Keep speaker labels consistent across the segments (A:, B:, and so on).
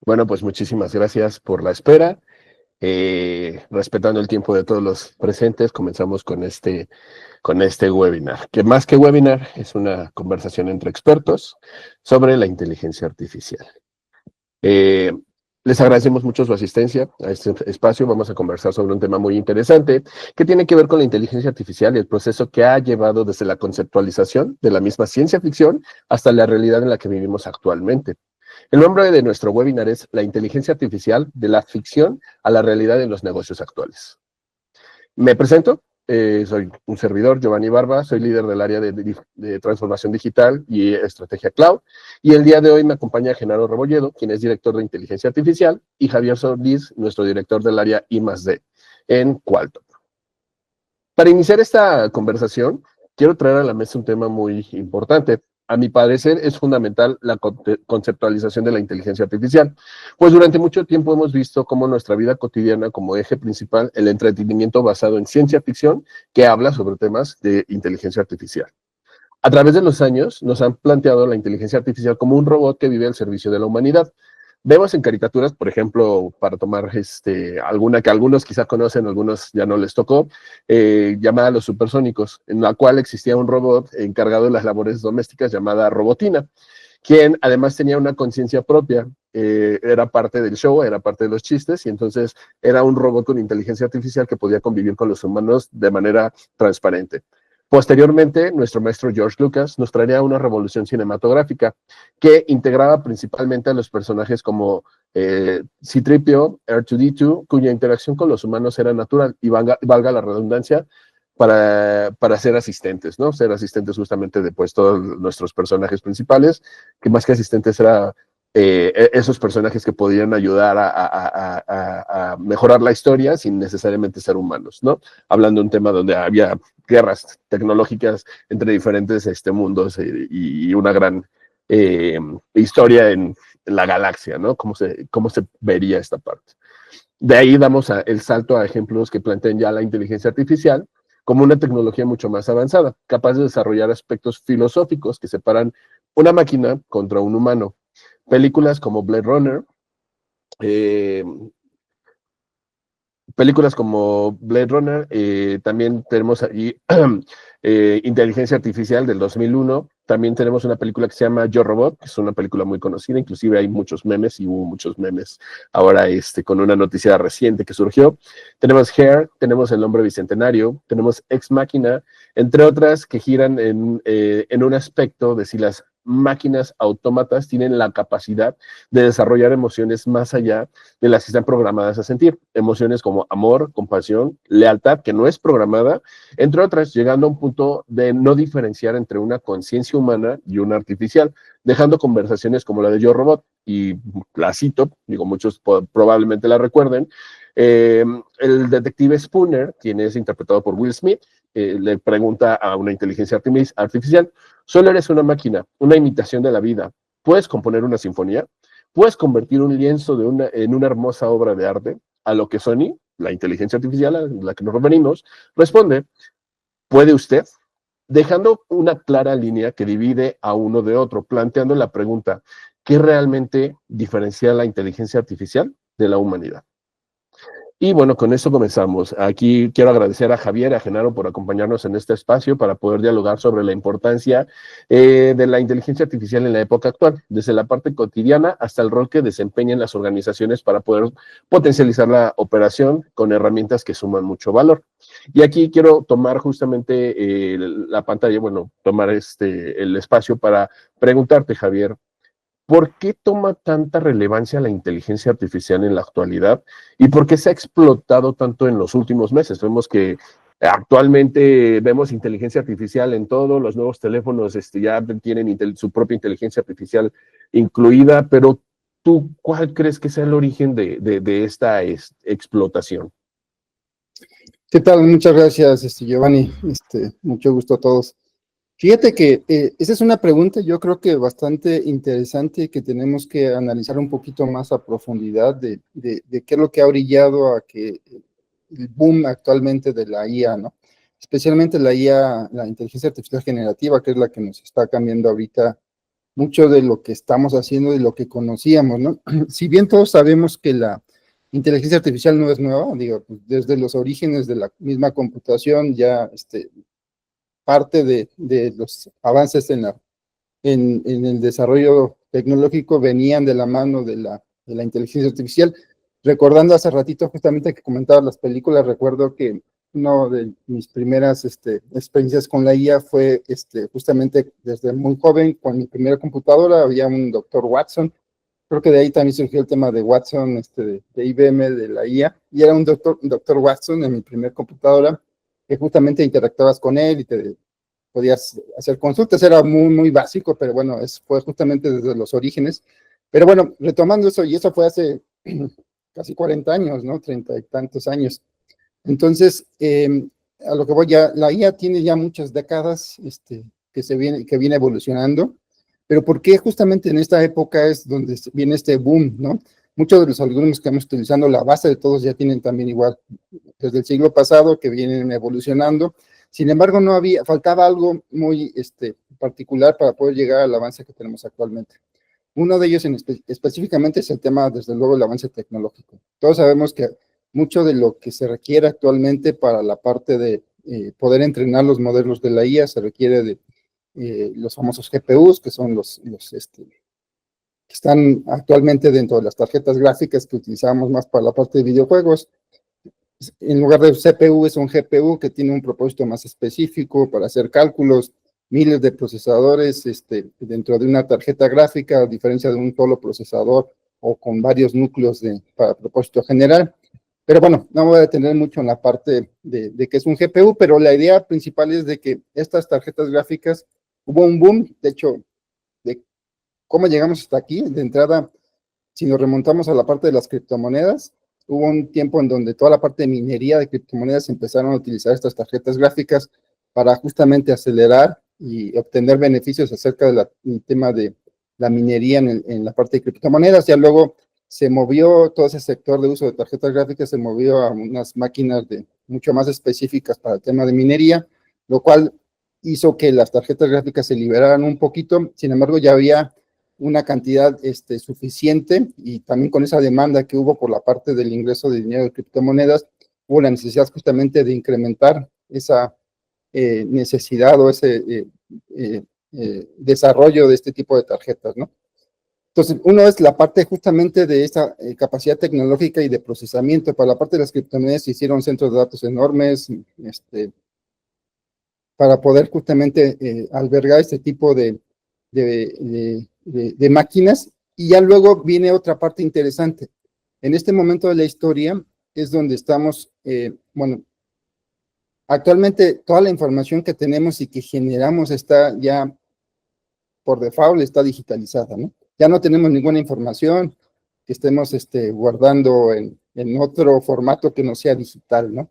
A: Bueno, pues muchísimas gracias por la espera. Respetando el tiempo de todos los presentes, comenzamos con este webinar, que más que webinar es una conversación entre expertos sobre la inteligencia artificial. Eh, Les agradecemos mucho su asistencia a este espacio. Vamos a conversar sobre un tema muy interesante que tiene que ver con la inteligencia artificial y el proceso que ha llevado desde la conceptualización de la misma ciencia ficción hasta la realidad en la que vivimos actualmente. El nombre de nuestro webinar es La inteligencia artificial de la ficción a la realidad en los negocios actuales. Me presento, soy un servidor, Giovanni Barba, soy líder del área de transformación digital y estrategia cloud, y el día de hoy me acompaña Genaro Rebolledo, quien es director de inteligencia artificial, y Javier Solís, nuestro director del área I+D en Qualcomm. Para iniciar esta conversación, quiero traer a la mesa un tema muy importante. A mi parecer, es fundamental la conceptualización de la inteligencia artificial, pues durante mucho tiempo hemos visto cómo nuestra vida cotidiana como eje principal el entretenimiento basado en ciencia ficción que habla sobre temas de inteligencia artificial. A través de los años nos han planteado la inteligencia artificial como un robot que vive al servicio de la humanidad. Vemos en caricaturas, por ejemplo, para tomar alguna que algunos quizá conocen, algunos ya no les tocó, llamada Los Supersónicos, en la cual existía un robot encargado de las labores domésticas llamada Robotina, quien además tenía una conciencia propia, era parte del show, era parte de los chistes, y entonces era un robot con inteligencia artificial que podía convivir con los humanos de manera transparente. Posteriormente, nuestro maestro George Lucas nos traería una revolución cinematográfica que integraba principalmente a los personajes como C-3PO, R2-D2, cuya interacción con los humanos era natural y valga la redundancia, para ser asistentes, ¿no? Ser asistentes justamente de pues, todos nuestros personajes principales, que más que asistentes era esos personajes que podían ayudar a mejorar la historia sin necesariamente ser humanos, ¿no? Hablando de un tema donde había guerras tecnológicas entre diferentes mundos y una gran historia en la galaxia, ¿no? Cómo se vería esta parte. De ahí damos el salto a ejemplos que plantean ya la inteligencia artificial como una tecnología mucho más avanzada, capaz de desarrollar aspectos filosóficos que separan una máquina contra un humano. Películas como Blade Runner, eh, también tenemos ahí Inteligencia Artificial del 2001, también tenemos una película que se llama Yo Robot, que es una película muy conocida, inclusive hay muchos memes y hubo muchos memes ahora con una noticia reciente que surgió. Tenemos Hair, tenemos El Hombre Bicentenario, tenemos Ex Machina, entre otras que giran en un aspecto de si las máquinas autómatas tienen la capacidad de desarrollar emociones más allá de las que están programadas a sentir. Emociones como amor, compasión, lealtad, que no es programada, entre otras, llegando a un punto de no diferenciar entre una conciencia humana y una artificial, dejando conversaciones como la de Yo Robot, y la cito, digo, muchos probablemente la recuerden, el detective Spooner, quien es interpretado por Will Smith, le pregunta a una inteligencia artificial, solo eres una máquina, una imitación de la vida, ¿puedes componer una sinfonía? ¿Puedes convertir un lienzo en una hermosa obra de arte? A lo que Sony, la inteligencia artificial a la que nos referimos, responde, ¿puede usted? Dejando una clara línea que divide a uno de otro, planteando la pregunta, ¿qué realmente diferencia la inteligencia artificial de la humanidad? Y bueno, con esto comenzamos. Aquí quiero agradecer a Javier y a Genaro por acompañarnos en este espacio para poder dialogar sobre la importancia de la inteligencia artificial en la época actual, desde la parte cotidiana hasta el rol que desempeñan las organizaciones para poder potencializar la operación con herramientas que suman mucho valor. Y aquí quiero tomar justamente la pantalla, bueno, tomar el espacio para preguntarte, Javier, ¿por qué toma tanta relevancia la inteligencia artificial en la actualidad y por qué se ha explotado tanto en los últimos meses? Vemos que actualmente vemos inteligencia artificial en todos los nuevos teléfonos, ya tienen su propia inteligencia artificial incluida, pero ¿tú cuál crees que sea el origen de esta explotación?
B: ¿Qué tal? Muchas gracias, Giovanni. Mucho gusto a todos. Fíjate que esa es una pregunta, yo creo que bastante interesante, que tenemos que analizar un poquito más a profundidad de qué es lo que ha brillado a que el boom actualmente de la IA, ¿no? Especialmente la IA, la inteligencia artificial generativa, que es la que nos está cambiando ahorita mucho de lo que estamos haciendo y lo que conocíamos, ¿no? Si bien todos sabemos que la inteligencia artificial no es nueva, digo, pues desde los orígenes de la misma computación ya parte de los avances en el desarrollo tecnológico venían de la mano de la inteligencia artificial. Recordando hace ratito justamente que comentaba las películas, recuerdo que una de mis primeras experiencias con la IA fue justamente desde muy joven, con mi primera computadora había un doctor Watson. Creo que de ahí también surgió el tema de Watson, de IBM, de la IA, y era un doctor Watson en mi primer computadora, que justamente interactuabas con él y te podías hacer consultas, era muy básico, pero bueno, fue justamente desde los orígenes. Pero bueno, retomando eso, y eso fue hace casi 40 años, ¿no? 30 y tantos años. Entonces, a lo que voy ya, la IA tiene ya muchas décadas que viene evolucionando, pero ¿por qué justamente en esta época es donde viene este boom, ¿no? Muchos de los algoritmos que estamos utilizando, la base de todos ya tienen también igual, desde el siglo pasado, que vienen evolucionando. Sin embargo, faltaba algo muy particular para poder llegar al avance que tenemos actualmente. Uno de ellos específicamente es el tema, desde luego, el avance tecnológico. Todos sabemos que mucho de lo que se requiere actualmente para la parte de poder entrenar los modelos de la IA se requiere de los famosos GPUs, que son que están actualmente dentro de las tarjetas gráficas que utilizamos más para la parte de videojuegos. En lugar de CPU es un GPU que tiene un propósito más específico para hacer cálculos, miles de procesadores dentro de una tarjeta gráfica, a diferencia de un solo procesador o con varios núcleos para propósito general. Pero bueno, no me voy a detener mucho en la parte de que es un GPU, pero la idea principal es de que estas tarjetas gráficas, hubo un boom, de hecho, de cómo llegamos hasta aquí. De entrada, si nos remontamos a la parte de las criptomonedas, hubo un tiempo en donde toda la parte de minería de criptomonedas empezaron a utilizar estas tarjetas gráficas para justamente acelerar y obtener beneficios acerca del tema de la minería en la parte de criptomonedas. Ya luego se movió todo ese sector de uso de tarjetas gráficas, se movió a unas máquinas mucho más específicas para el tema de minería, lo cual hizo que las tarjetas gráficas se liberaran un poquito. Sin embargo, ya había una cantidad suficiente, y también con esa demanda que hubo por la parte del ingreso de dinero de criptomonedas, hubo la necesidad justamente de incrementar esa necesidad o ese desarrollo de este tipo de tarjetas, ¿no? Entonces, uno es la parte justamente de esa capacidad tecnológica y de procesamiento. Para la parte de las criptomonedas se hicieron centros de datos enormes, para poder justamente albergar este tipo de máquinas. Y ya luego viene otra parte interesante. En este momento de la historia es donde estamos, bueno, actualmente toda la información que tenemos y que generamos está ya por default, está digitalizada, ¿no? Ya no tenemos ninguna información que estemos guardando en otro formato que no sea digital, ¿no?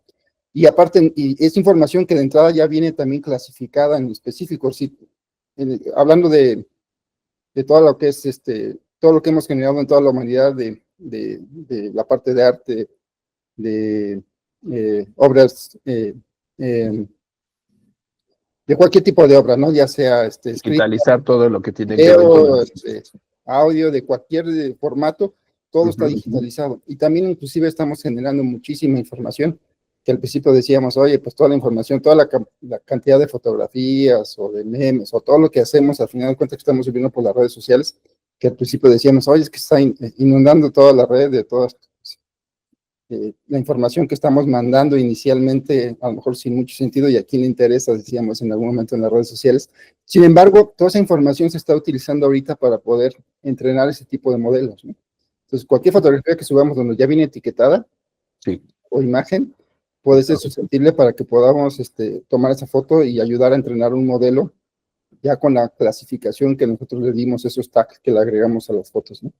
B: Y aparte, y es información que de entrada ya viene también clasificada en específico. Si, hablando de todo lo que es todo lo que hemos generado en toda la humanidad de la parte de arte, de obras, de cualquier tipo de obra, ¿no? Ya sea escrito,
A: Digitalizar todo lo que tiene que ver con
B: video, audio, de cualquier formato, todo está digitalizado. Y también inclusive estamos generando muchísima información, que al principio decíamos, oye, pues toda la información, toda la cantidad de fotografías o de memes o todo lo que hacemos, al final de cuentas que estamos subiendo por las redes sociales, que al principio decíamos, oye, es que está inundando toda la red de todas la información que estamos mandando inicialmente, a lo mejor sin mucho sentido, y a quién le interesa, decíamos en algún momento en las redes sociales. Sin embargo, toda esa información se está utilizando ahorita para poder entrenar ese tipo de modelos, ¿no? Entonces, cualquier fotografía que subamos donde ya viene etiquetada,
A: sí,
B: o imagen, puede ser susceptible para que podamos tomar esa foto y ayudar a entrenar un modelo ya con la clasificación que nosotros le dimos, esos tags que le agregamos a las fotos, ¿no?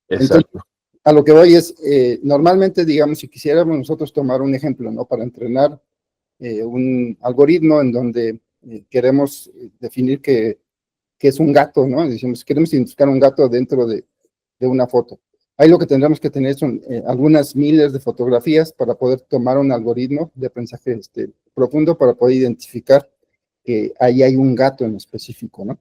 B: Entonces,
A: exacto.
B: a lo que voy es, normalmente, digamos, si quisiéramos nosotros tomar un ejemplo, ¿no? Para entrenar un algoritmo en donde queremos definir que es un gato, ¿no? Decimos, queremos identificar un gato dentro de una foto. Ahí lo que tendremos que tener son algunas miles de fotografías para poder tomar un algoritmo de aprendizaje profundo para poder identificar que ahí hay un gato en específico, ¿no?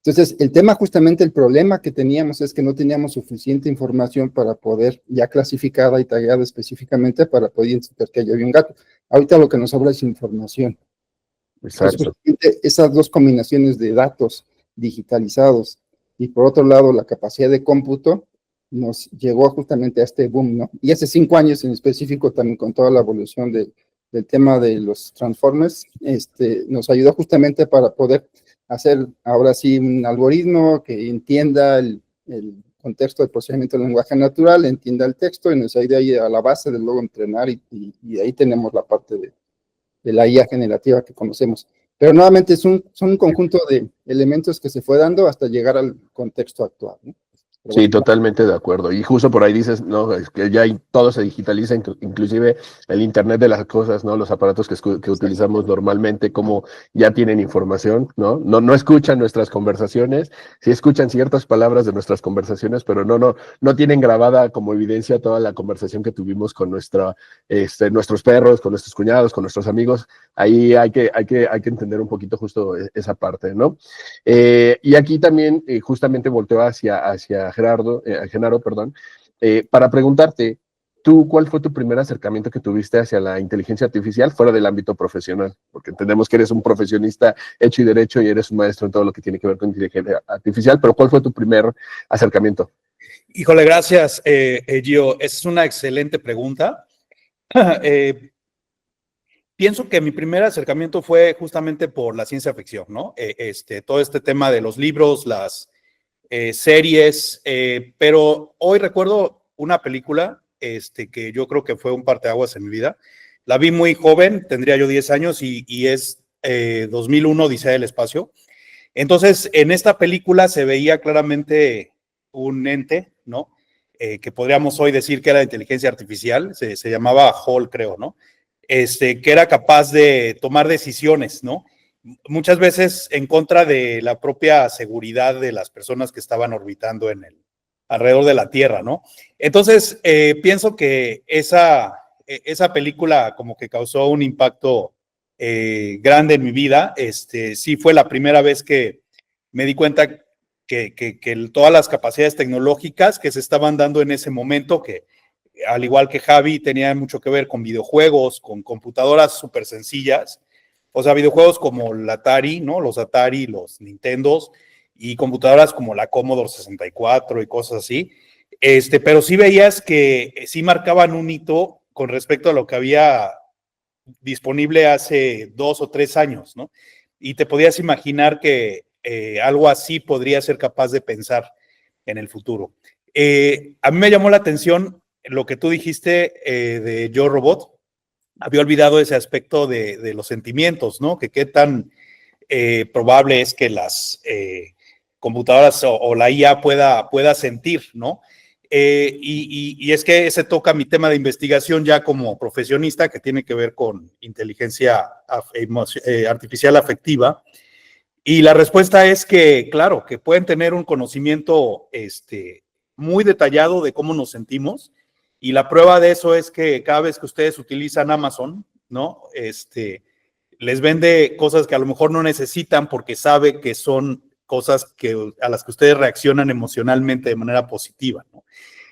B: Entonces, el tema justamente, el problema que teníamos es que no teníamos suficiente información para poder, ya clasificada y tagueada específicamente, para poder identificar que ahí había un gato. Ahorita lo que nos sobra es información. Entonces,
A: Exacto.
B: justamente esas dos combinaciones de datos digitalizados y por otro lado la capacidad de cómputo nos llegó justamente a este boom, ¿no? Y hace 5 años en específico también con toda la evolución del tema de los transformers, nos ayudó justamente para poder hacer ahora sí un algoritmo que entienda el contexto del procesamiento del lenguaje natural, entienda el texto y nos ayude ahí a la base de luego entrenar y ahí tenemos la parte de la IA generativa que conocemos. Pero nuevamente son un conjunto de elementos que se fue dando hasta llegar al contexto actual, ¿no? Pero
A: Sí,
B: bueno,
A: totalmente de acuerdo. Y justo por ahí dices, no, es que ya todo se digitaliza, inclusive el Internet de las cosas, ¿no? Los aparatos que utilizamos normalmente, como ya tienen información, ¿no? No escuchan nuestras conversaciones, sí escuchan ciertas palabras de nuestras conversaciones, pero no tienen grabada como evidencia toda la conversación que tuvimos con nuestros perros, con nuestros cuñados, con nuestros amigos. Ahí hay que entender un poquito justo esa parte, ¿no? Y aquí también justamente volteo hacia Genaro, perdón, para preguntarte, ¿tú cuál fue tu primer acercamiento que tuviste hacia la inteligencia artificial fuera del ámbito profesional? Porque entendemos que eres un profesionista hecho y derecho y eres un maestro en todo lo que tiene que ver con inteligencia artificial, pero ¿cuál fue tu primer acercamiento?
C: Híjole, gracias, Gio. Esa es una excelente pregunta. Pienso que mi primer acercamiento fue justamente por la ciencia ficción, ¿no? Todo este tema de los libros, las series, pero hoy recuerdo una película que yo creo que fue un parteaguas en mi vida. La vi muy joven, tendría yo 10 años y es 2001, Odisea del Espacio. Entonces, en esta película se veía claramente un ente, ¿no? Que podríamos hoy decir que era inteligencia artificial, se llamaba Hall, creo, ¿no? Que era capaz de tomar decisiones, ¿no? Muchas veces en contra de la propia seguridad de las personas que estaban orbitando alrededor de la Tierra, ¿no? Entonces, pienso que esa película como que causó un impacto grande en mi vida. Sí fue la primera vez que me di cuenta que todas las capacidades tecnológicas que se estaban dando en ese momento, que al igual que Javi, tenía mucho que ver con videojuegos, con computadoras súper sencillas, o sea, videojuegos como el Atari, ¿no? Los Atari, los Nintendos, y computadoras como la Commodore 64 y cosas así. Pero sí veías que sí marcaban un hito con respecto a lo que había disponible hace 2 o 3 años, ¿no? Y te podías imaginar que algo así podría ser capaz de pensar en el futuro. A mí me llamó la atención lo que tú dijiste de Yo Robot. Había olvidado ese aspecto de los sentimientos, ¿no? Que qué tan probable es que las computadoras o la IA pueda sentir, ¿no? Y es que ese toca mi tema de investigación ya como profesionista, que tiene que ver con inteligencia artificial afectiva. Y la respuesta es que, claro, que pueden tener un conocimiento muy detallado de cómo nos sentimos. Y la prueba de eso es que cada vez que ustedes utilizan Amazon, ¿no? Les vende cosas que a lo mejor no necesitan porque sabe que son cosas a las que ustedes reaccionan emocionalmente de manera positiva, ¿no?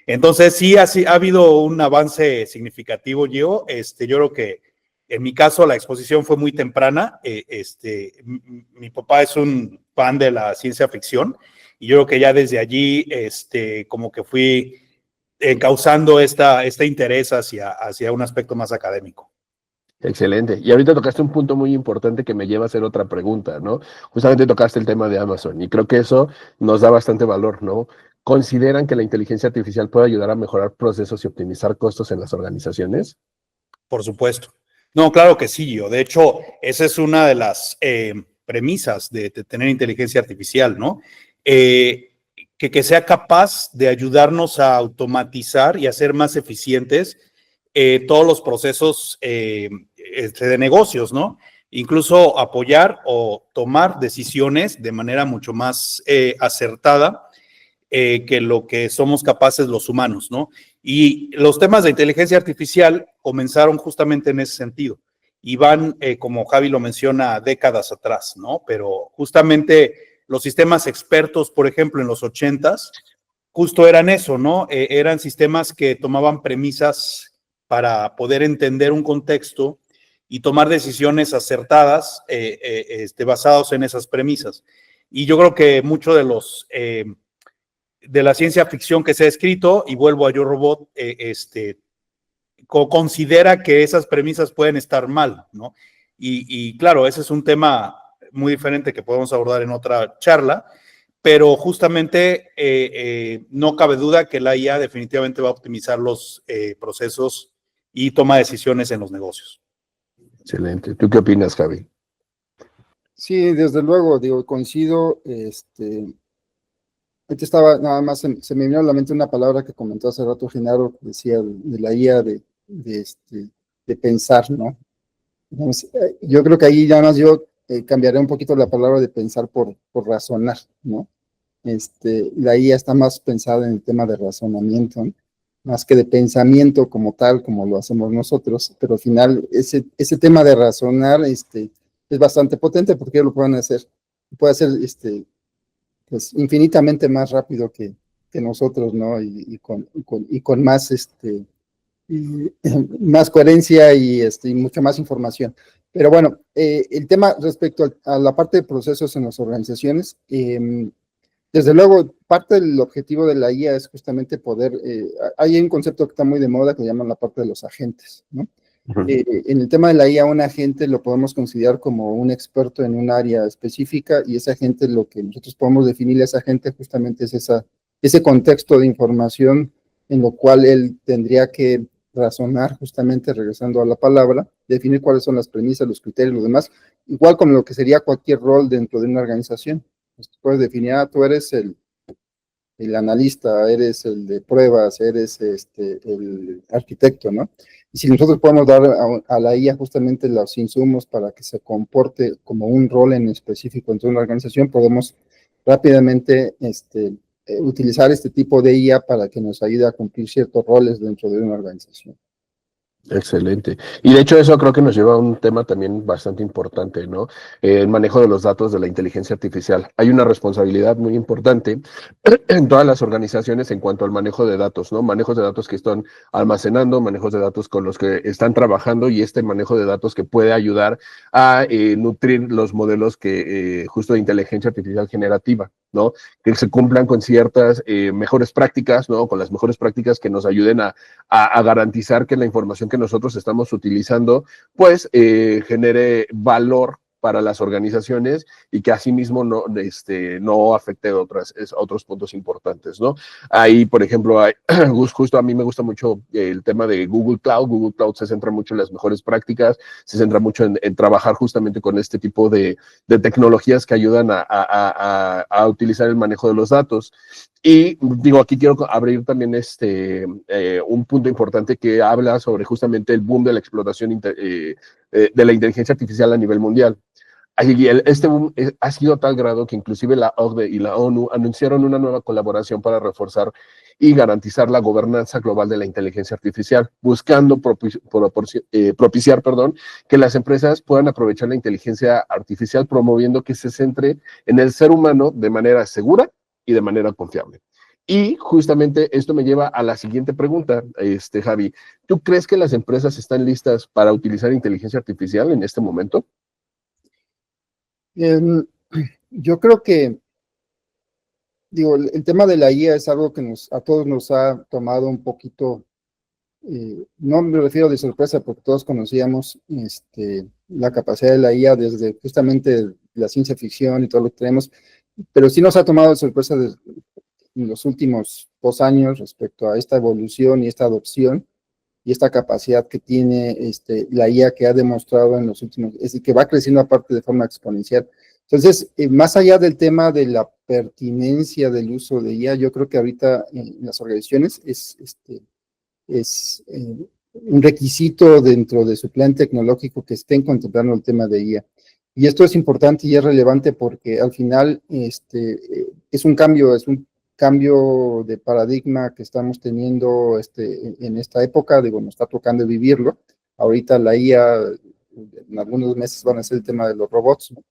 C: Entonces, sí, ha habido un avance significativo, yo creo que en mi caso la exposición fue muy temprana. Mi papá es un fan de la ciencia ficción y yo creo que ya desde allí como que fui causando este interés hacia un aspecto más académico.
A: Excelente. Y ahorita tocaste un punto muy importante que me lleva a hacer otra pregunta, ¿no? Justamente tocaste el tema de Amazon y creo que eso nos da bastante valor, ¿no? ¿Consideran que la inteligencia artificial puede ayudar a mejorar procesos y optimizar costos en las organizaciones?
C: Por supuesto. No, claro que sí, yo. De hecho, esa es una de las premisas de tener inteligencia artificial, ¿no? Que sea capaz de ayudarnos a automatizar y hacer más eficientes todos los procesos de negocios, ¿no? Incluso apoyar o tomar decisiones de manera mucho más acertada que lo que somos capaces los humanos, ¿no? Y los temas de inteligencia artificial comenzaron justamente en ese sentido y van, como Javi lo menciona, décadas atrás, ¿no? Pero justamente los sistemas expertos, por ejemplo, en los 80s, justo eran eso, ¿no? Eran sistemas que tomaban premisas para poder entender un contexto y tomar decisiones acertadas basados en esas premisas. Y yo creo que mucho de la ciencia ficción que se ha escrito, y vuelvo a Yo Robot, considera que esas premisas pueden estar mal, ¿no? Y claro, ese es un tema muy diferente que podemos abordar en otra charla, pero justamente no cabe duda que la IA definitivamente va a optimizar los procesos y toma decisiones en los negocios.
A: Excelente. ¿Tú qué opinas, Javi?
B: Sí, desde luego, digo, coincido, ahorita estaba, nada más se me vino a la mente una palabra que comentó hace rato Genaro, que decía de la IA de pensar, ¿no? Entonces, yo creo que ahí ya más yo cambiaré un poquito la palabra de pensar por razonar, ¿no? La IA está más pensada en el tema de razonamiento, ¿no? Más que de pensamiento como tal, como lo hacemos nosotros, pero al final ese tema de razonar es bastante potente porque lo pueden hacer, puede hacer pues, infinitamente más rápido que nosotros, ¿no? Y con más, y, más coherencia y mucha más información. Pero bueno, el tema respecto a la parte de procesos en las organizaciones, desde luego, parte del objetivo de la IA es justamente poder, hay un concepto que está muy de moda que llaman la parte de los agentes, ¿no? En el tema de la IA, un agente lo podemos considerar como un experto en un área específica y ese agente, lo que nosotros podemos definir a ese agente justamente es ese contexto de información en lo cual él tendría que razonar, justamente regresando a la palabra, definir cuáles son las premisas, los criterios, los demás, igual como lo que sería cualquier rol dentro de una organización. Puedes definir, tú eres el analista, eres el de pruebas, eres el arquitecto, ¿no? Y si nosotros podemos dar a la IA justamente los insumos para que se comporte como un rol en específico dentro de una organización, podemos rápidamente utilizar este tipo de IA para que nos ayude a cumplir ciertos roles dentro de una organización.
A: Excelente. Y de hecho eso creo que nos lleva a un tema también bastante importante, ¿no? El manejo de los datos de la inteligencia artificial. Hay una responsabilidad muy importante en todas las organizaciones en cuanto al manejo de datos, ¿no? Manejos de datos que están almacenando, manejos de datos con los que están trabajando y este manejo de datos que puede ayudar a nutrir los modelos que justo de inteligencia artificial generativa, ¿no? Que se cumplan con ciertas mejores prácticas, ¿no? Con las mejores prácticas que nos ayuden a garantizar que la información que nosotros estamos utilizando, pues genere valor para las organizaciones y que asimismo no afecte otros puntos importantes, ¿no? Ahí, por ejemplo, justo a mí me gusta mucho el tema de Google Cloud. Google Cloud se centra mucho en las mejores prácticas, se centra mucho en trabajar justamente con este tipo de tecnologías que ayudan a utilizar el manejo de los datos. Y digo, aquí quiero abrir también un punto importante que habla sobre justamente el boom de la explotación de la inteligencia artificial a nivel mundial. Este boom ha sido a tal grado que inclusive la OCDE y la ONU anunciaron una nueva colaboración para reforzar y garantizar la gobernanza global de la inteligencia artificial, buscando propiciar que las empresas puedan aprovechar la inteligencia artificial, promoviendo que se centre en el ser humano de manera segura y de manera confiable. Y justamente esto me lleva a la siguiente pregunta, Javi. ¿Tú crees que las empresas están listas para utilizar inteligencia artificial en este momento?
B: Yo creo que, digo, el tema de la IA es algo que a todos nos ha tomado un poquito, no me refiero de sorpresa porque todos conocíamos la capacidad de la IA desde justamente la ciencia ficción y todo lo que tenemos, pero sí nos ha tomado de sorpresa en los últimos 2 años respecto a esta evolución y esta adopción y esta capacidad que tiene la IA que ha demostrado en los últimos, es decir, que va creciendo aparte de forma exponencial. Entonces, más allá del tema de la pertinencia del uso de IA, yo creo que ahorita en las organizaciones es un requisito dentro de su plan tecnológico que estén contemplando el tema de IA. Y esto es importante y es relevante porque al final es un cambio de paradigma que estamos teniendo en esta época, digo, nos está tocando vivirlo. Ahorita la IA, en algunos meses van a ser el tema de los robots, ¿no?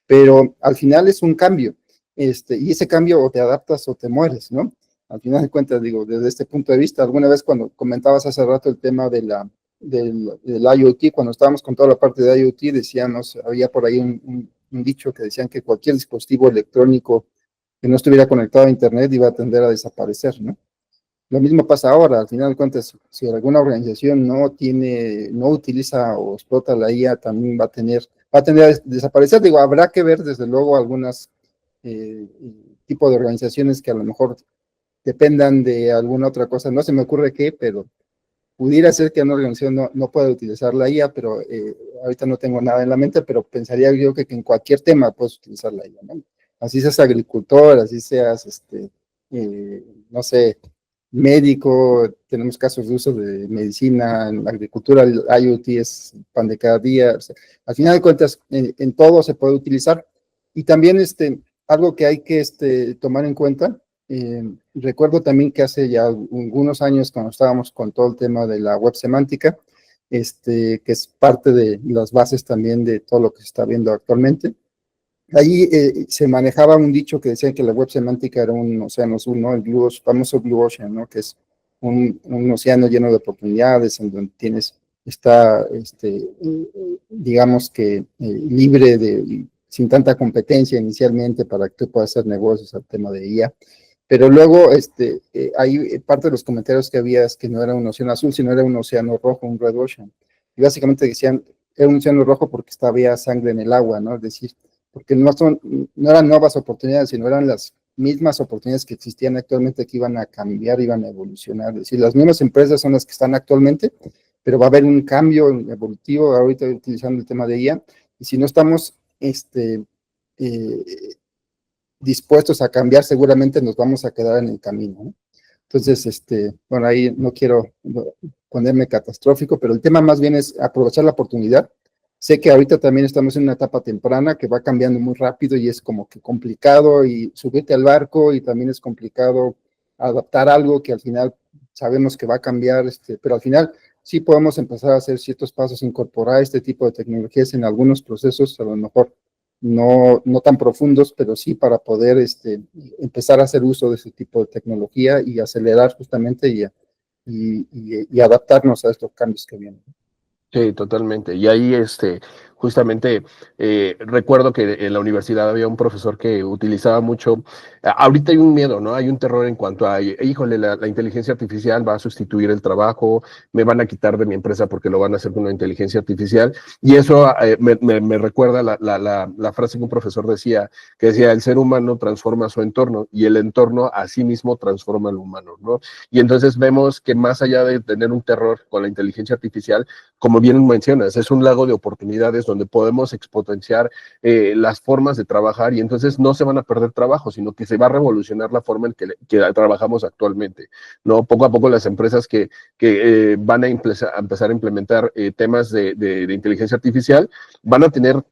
B: Pero al final es un cambio. y ese cambio o te adaptas o te mueres, ¿no? Al final de cuentas, digo, desde este punto de vista, alguna vez cuando comentabas hace rato el tema del IoT, cuando estábamos con toda la parte de IoT, decíamos, había por ahí un dicho que decían que cualquier dispositivo electrónico que no estuviera conectado a Internet iba a tender a desaparecer, ¿no? Lo mismo pasa ahora, al final de cuentas, si alguna organización no utiliza o explota la IA, también va a tender a desaparecer. Digo, habrá que ver desde luego algunas tipos de organizaciones que a lo mejor dependan de alguna otra cosa. No se me ocurre qué, pero pudiera ser que una organización no pueda utilizar la IA, pero ahorita no tengo nada en la mente, pero pensaría yo que en cualquier tema puedes utilizar la IA, ¿no? Así seas agricultor, así seas, no sé, médico, tenemos casos de uso de medicina, en la agricultura, el IoT es pan de cada día. O sea, al final de cuentas, en todo se puede utilizar. Y también algo que hay que tomar en cuenta, recuerdo también que hace ya algunos años, cuando estábamos con todo el tema de la web semántica, que es parte de las bases también de todo lo que se está viendo actualmente, ahí se manejaba un dicho que decía que la web semántica era un océano azul, ¿no? El famoso Blue Ocean, ¿no? Que es un océano lleno de oportunidades, en donde está, digamos que libre sin tanta competencia inicialmente para que tú puedas hacer negocios al tema de IA. Pero luego, ahí parte de los comentarios que había es que no era un océano azul, sino era un océano rojo, un red ocean. Y básicamente decían, era un océano rojo porque había sangre en el agua, ¿no? Es decir, porque no eran nuevas oportunidades, sino eran las mismas oportunidades que existían actualmente que iban a cambiar, iban a evolucionar. Es decir, las mismas empresas son las que están actualmente, pero va a haber un cambio evolutivo ahorita utilizando el tema de IA, y si no estamos dispuestos a cambiar, seguramente nos vamos a quedar en el camino, ¿no? Entonces, bueno, ahí no quiero ponerme catastrófico, pero el tema más bien es aprovechar la oportunidad. Sé que ahorita también estamos en una etapa temprana que va cambiando muy rápido y es como que complicado y subirte al barco, y también es complicado adaptar algo que al final sabemos que va a cambiar, pero al final sí podemos empezar a hacer ciertos pasos, incorporar este tipo de tecnologías en algunos procesos, a lo mejor no tan profundos, pero sí para poder empezar a hacer uso de ese tipo de tecnología y acelerar justamente y adaptarnos a estos cambios que vienen.
A: Sí, totalmente. Y ahí, justamente, recuerdo que en la universidad había un profesor que utilizaba mucho, ahorita hay un miedo, ¿no? Hay un terror en cuanto a, híjole, la inteligencia artificial va a sustituir el trabajo, me van a quitar de mi empresa porque lo van a hacer con una inteligencia artificial. Y eso me recuerda la frase que un profesor decía, que decía, el ser humano transforma su entorno y el entorno a sí mismo transforma al humano, ¿no? Y entonces vemos que más allá de tener un terror con la inteligencia artificial, como bien mencionas, es un lago de oportunidades donde podemos exponenciar las formas de trabajar, y entonces no se van a perder trabajo, sino que se va a revolucionar la forma en que trabajamos actualmente, ¿no? Poco a poco las empresas que van a empezar a implementar temas de inteligencia artificial van a tener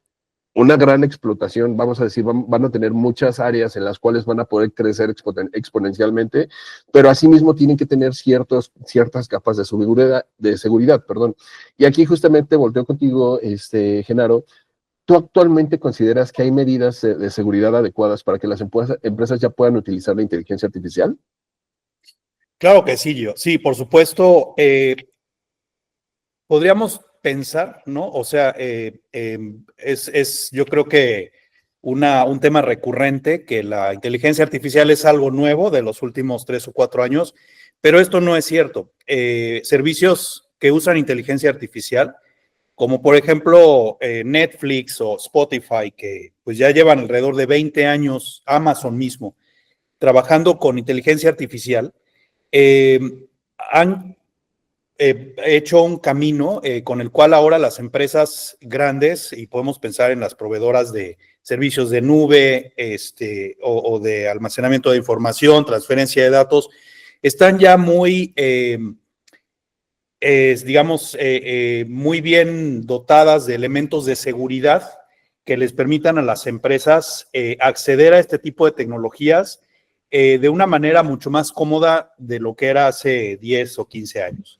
A: una gran explotación, vamos a decir, van a tener muchas áreas en las cuales van a poder crecer exponencialmente, pero asimismo tienen que tener ciertas capas de seguridad, perdón. Y aquí justamente volteo contigo, Genaro. ¿Tú actualmente consideras que hay medidas de seguridad adecuadas para que las empresas ya puedan utilizar la inteligencia artificial?
C: Claro que sí, yo. Sí, por supuesto. Podríamos pensar, ¿no? O sea, yo creo que un tema recurrente, que la inteligencia artificial es algo nuevo de los últimos 3 o 4 años, pero esto no es cierto. Servicios que usan inteligencia artificial, como por ejemplo Netflix o Spotify, que pues ya llevan alrededor de 20 años, Amazon mismo, trabajando con inteligencia artificial, han hecho un camino con el cual ahora las empresas grandes, y podemos pensar en las proveedoras de servicios de nube, o de almacenamiento de información, transferencia de datos, están ya muy, digamos, muy bien dotadas de elementos de seguridad que les permitan a las empresas acceder a este tipo de tecnologías de una manera mucho más cómoda de lo que era hace 10 o 15 años.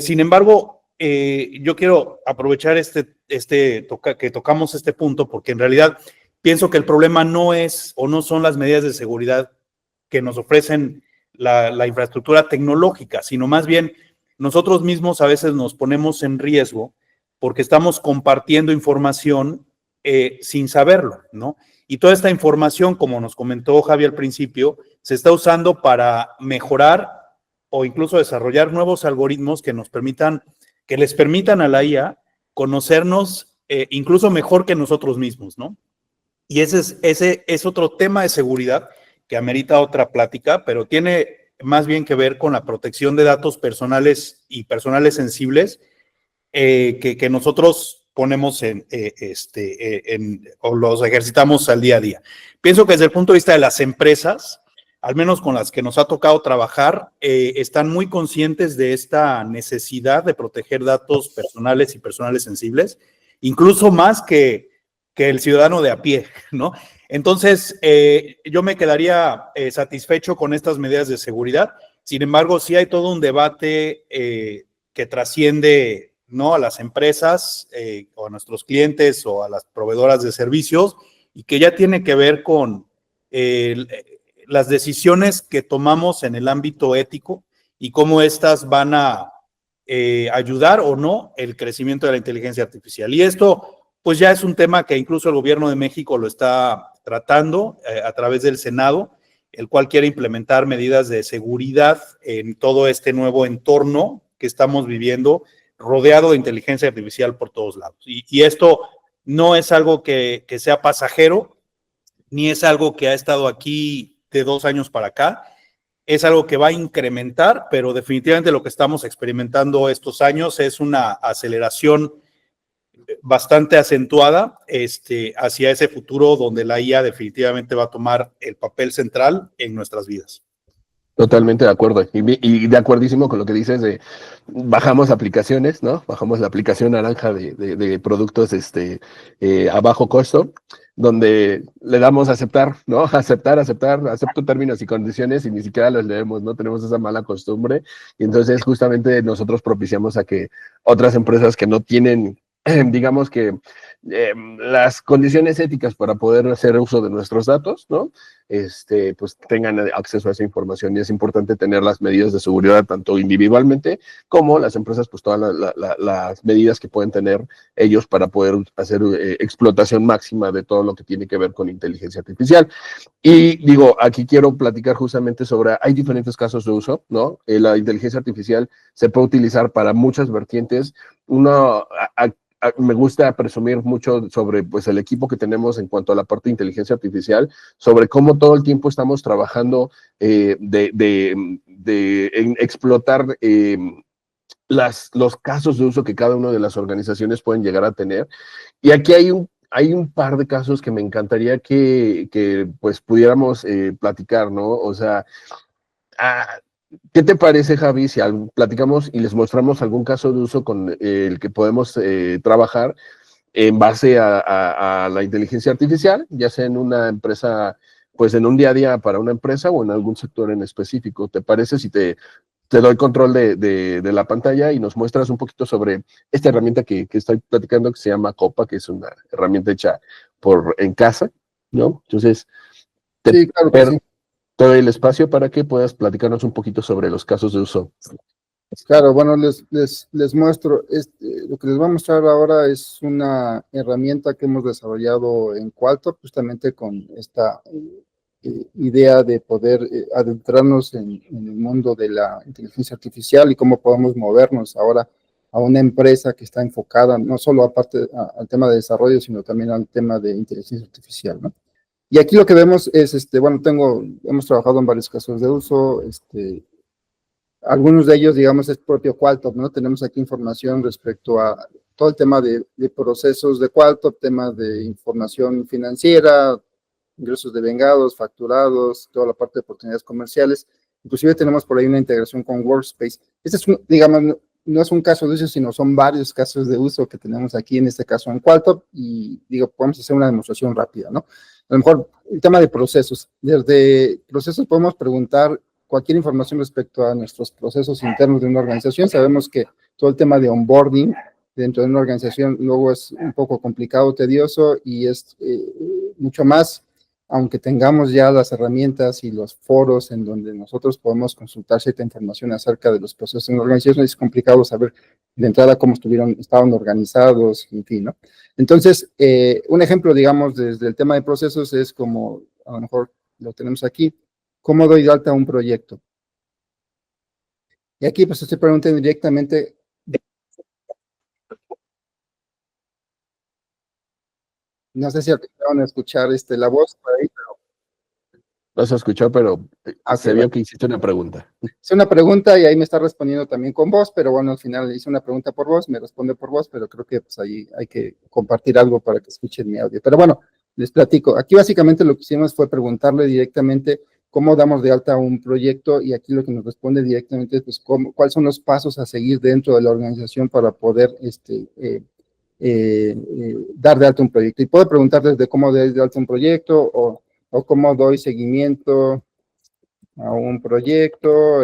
C: Sin embargo, yo quiero aprovechar que tocamos este punto, porque en realidad pienso que el problema no es o no son las medidas de seguridad que nos ofrecen la infraestructura tecnológica, sino más bien nosotros mismos a veces nos ponemos en riesgo porque estamos compartiendo información sin saberlo, ¿no? Y toda esta información, como nos comentó Javi al principio, se está usando para mejorar o incluso desarrollar nuevos algoritmos que les permitan a la IA conocernos incluso mejor que nosotros mismos, ¿no? Y ese es otro tema de seguridad que amerita otra plática, pero tiene más bien que ver con la protección de datos personales y personales sensibles que nosotros ponemos o los ejercitamos al día a día. Pienso que desde el punto de vista de las empresas, al menos con las que nos ha tocado trabajar, están muy conscientes de esta necesidad de proteger datos personales y personales sensibles, incluso más que el ciudadano de a pie, ¿no? Entonces, yo me quedaría satisfecho con estas medidas de seguridad. Sin embargo, sí hay todo un debate que trasciende, ¿no?, a las empresas o a nuestros clientes o a las proveedoras de servicios y que ya tiene que ver con las decisiones que tomamos en el ámbito ético y cómo estas van a ayudar o no el crecimiento de la inteligencia artificial. Y esto, pues ya es un tema que incluso el gobierno de México lo está tratando a través del Senado, el cual quiere implementar medidas de seguridad en todo este nuevo entorno que estamos viviendo, rodeado de inteligencia artificial por todos lados. Y esto no es algo que sea pasajero, ni es algo que ha estado aquí de 2 años para acá, es algo que va a incrementar, pero definitivamente lo que estamos experimentando estos años es una aceleración bastante acentuada hacia ese futuro donde la IA definitivamente va a tomar el papel central en nuestras vidas.
A: Totalmente de acuerdo. Y de acuerdísimo con lo que dices de bajamos aplicaciones, ¿no? Bajamos la aplicación naranja de productos a bajo costo, donde le damos a aceptar, ¿no? Acepto términos y condiciones y ni siquiera los leemos, ¿no? Tenemos esa mala costumbre. Y entonces justamente nosotros propiciamos a que otras empresas que no tienen, digamos que las condiciones éticas para poder hacer uso de nuestros datos, ¿no? Pues tengan acceso a esa información y es importante tener las medidas de seguridad tanto individualmente como las empresas, pues todas las medidas que pueden tener ellos para poder hacer explotación máxima de todo lo que tiene que ver con inteligencia artificial. Y digo, aquí quiero platicar justamente sobre, hay diferentes casos de uso, ¿no? La inteligencia artificial se puede utilizar para muchas vertientes. Me gusta presumir mucho sobre pues, el equipo que tenemos en cuanto a la parte de inteligencia artificial, sobre cómo todo el tiempo estamos trabajando en explotar los casos de uso que cada una de las organizaciones pueden llegar a tener. Y aquí hay un par de casos que me encantaría que pues pudiéramos platicar, ¿no? O sea, ¿qué te parece, Javi, si platicamos y les mostramos algún caso de uso con el que podemos trabajar en base a la inteligencia artificial, ya sea en una empresa, pues en un día a día para una empresa o en algún sector en específico? ¿Te parece si te doy control de la pantalla y nos muestras un poquito sobre esta herramienta que estoy platicando que se llama Copa, que es una herramienta hecha en casa, ¿no? Entonces,
B: sí, claro que sí.
A: te doy el espacio para que puedas platicarnos un poquito sobre los casos de uso.
B: Claro, bueno, les muestro. Lo que les voy a mostrar ahora es una herramienta que hemos desarrollado en Qualtop, justamente con esta idea de poder adentrarnos en el mundo de la inteligencia artificial y cómo podemos movernos ahora a una empresa que está enfocada no solo al tema de desarrollo, sino también al tema de inteligencia artificial, ¿no? Y aquí lo que vemos es, bueno, hemos trabajado en varios casos de uso, algunos de ellos, digamos, es propio Qualtop, ¿no? Tenemos aquí información respecto a todo el tema de procesos de Qualtop, temas de información financiera, ingresos de vengados, facturados, toda la parte de oportunidades comerciales. Inclusive tenemos por ahí una integración con Workspace. Este es, digamos, no es un caso de uso, sino son varios casos de uso que tenemos aquí, en este caso en Qualtop, y digo, podemos hacer una demostración rápida, ¿no? A lo mejor el tema de procesos. Desde procesos podemos preguntar cualquier información respecto a nuestros procesos internos de una organización. Sabemos que todo el tema de onboarding dentro de una organización luego es un poco complicado, tedioso, y mucho más, aunque tengamos ya las herramientas y los foros en donde nosotros podemos consultar cierta información acerca de los procesos en la organización, es complicado saber de entrada cómo estaban organizados, en fin, ¿no? Entonces, un ejemplo, digamos, desde el tema de procesos es como, a lo mejor lo tenemos aquí, ¿cómo doy de alta un proyecto? Y aquí pues estoy preguntando directamente. No sé si alcanzaron a escuchar la voz por ahí, pero
A: No se escuchó, pero se vio
B: bueno.
A: que hiciste una pregunta.
B: Hice una pregunta y ahí me está respondiendo también con voz, pero bueno, al final hice una pregunta por voz, me responde por voz, pero creo que pues ahí hay que compartir algo para que escuchen mi audio. Pero bueno, les platico. Aquí básicamente lo que hicimos fue preguntarle directamente cómo damos de alta un proyecto y aquí lo que nos responde directamente es pues cuáles son los pasos a seguir dentro de la organización para poder dar de alta un proyecto. Y puedo preguntar desde cómo doy de alta un proyecto o cómo doy seguimiento a un proyecto,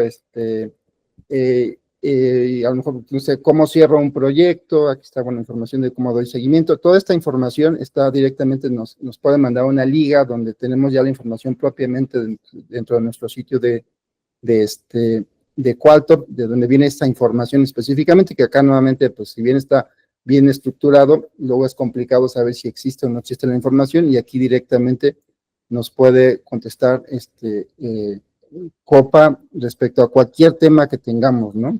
B: y a lo mejor, no sé, cómo cierro un proyecto, aquí está, bueno, información de cómo doy seguimiento. Toda esta información está directamente, nos puede mandar una liga donde tenemos ya la información propiamente dentro de nuestro sitio de Qualtop, de donde viene esta información específicamente, que acá nuevamente, pues si bien está bien estructurado, luego es complicado saber si existe o no existe la información, y aquí directamente nos puede contestar Copa respecto a cualquier tema que tengamos, ¿no?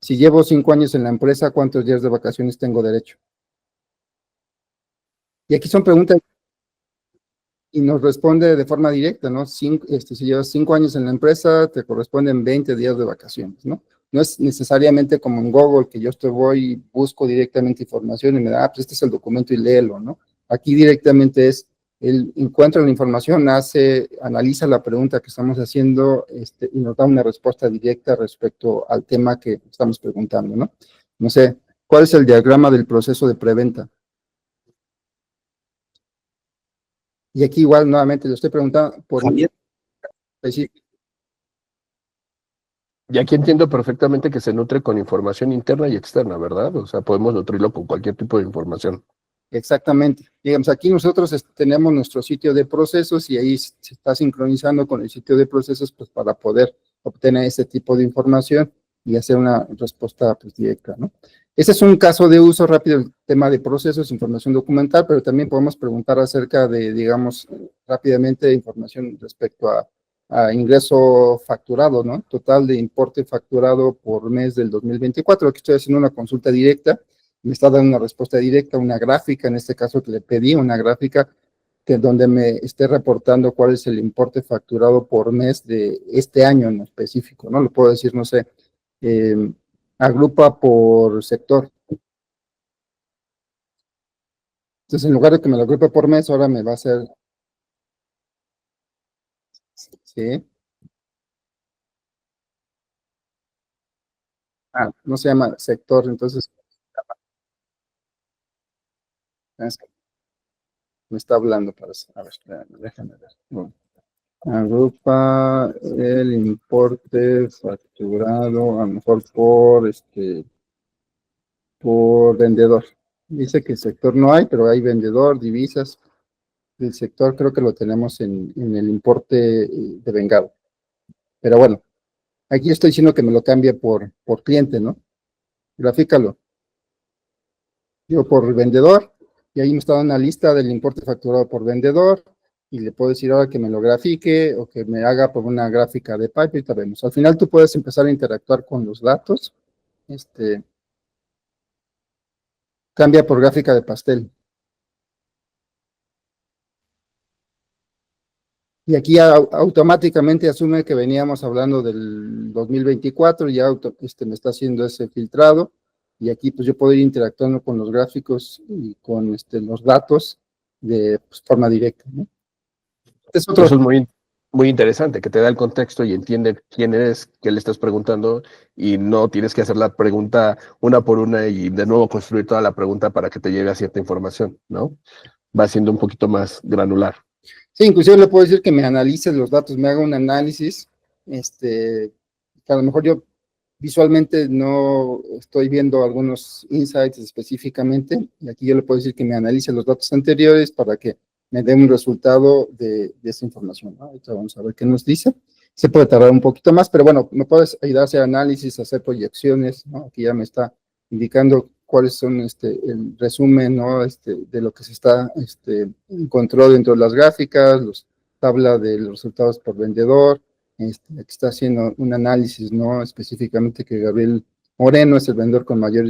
B: Si llevo 5 años en la empresa, ¿cuántos días de vacaciones tengo derecho? Y aquí son preguntas y nos responde de forma directa, ¿no? Si llevas 5 años en la empresa, te corresponden 20 días de vacaciones, ¿no? No es necesariamente como en Google, que yo voy y busco directamente información y me da, pues este es el documento y léelo, ¿no? Aquí directamente él encuentra la información, analiza la pregunta que estamos haciendo, y nos da una respuesta directa respecto al tema que estamos preguntando, ¿no? No sé, ¿cuál es el diagrama del proceso de preventa? Y aquí igual nuevamente le estoy preguntando por
C: Javier.
A: Y aquí entiendo perfectamente que se nutre con información interna y externa, ¿verdad? O sea, podemos nutrirlo con cualquier tipo de información.
B: Exactamente. Digamos, aquí nosotros tenemos nuestro sitio de procesos y ahí se está sincronizando con el sitio de procesos pues para poder obtener ese tipo de información y hacer una respuesta pues, directa, ¿no? Ese es un caso de uso rápido, el tema de procesos, información documental, pero también podemos preguntar acerca de, digamos, rápidamente información respecto a ingreso facturado, ¿no? Total de importe facturado por mes del 2024. Aquí estoy haciendo una consulta directa, me está dando una respuesta directa, una gráfica, en este caso que le pedí una gráfica donde me esté reportando cuál es el importe facturado por mes de este año en específico, ¿no? Lo puedo decir, no sé, agrupa por sector. Entonces, en lugar de que me lo agrupe por mes, ahora me va a hacer, ¿sí? No se llama sector, entonces, me está hablando para, a ver, déjame ver. Bueno. Agrupa el importe facturado, a lo mejor por vendedor. Dice que el sector no hay, pero hay vendedor, divisas. El sector creo que lo tenemos en el importe de vengado. Pero bueno, aquí estoy diciendo que me lo cambie por cliente, ¿no? Grafícalo. Yo por vendedor, y ahí me está dando una lista del importe facturado por vendedor, y le puedo decir ahora que me lo grafique o que me haga por una gráfica de pipe, y vemos. Al final tú puedes empezar a interactuar con los datos. Cambia por gráfica de pastel. Y aquí automáticamente asume que veníamos hablando del 2024, ya me está haciendo ese filtrado, y aquí pues yo puedo ir interactuando con los gráficos y con los datos de pues, forma directa, ¿no? Es otro.
A: Eso es muy, muy interesante, que te da el contexto y entiende quién eres, qué le estás preguntando, y no tienes que hacer la pregunta una por una y de nuevo construir toda la pregunta para que te lleve a cierta información, ¿no? Va siendo un poquito más granular.
B: Sí, inclusive le puedo decir que me analice los datos, me haga un análisis, que a lo mejor yo visualmente no estoy viendo algunos insights específicamente, y aquí yo le puedo decir que me analice los datos anteriores para que me dé un resultado de esa información, ¿no? Ahorita vamos a ver qué nos dice. Se puede tardar un poquito más, pero bueno, me puedes ayudar a hacer análisis, a hacer proyecciones, ¿no? Aquí ya me está indicando cuáles son el resumen, ¿no? De lo que se está encontró dentro de las gráficas, tabla de los resultados por vendedor, aquí está haciendo un análisis, ¿no? Específicamente que Gabriel Moreno es el vendedor con mayor,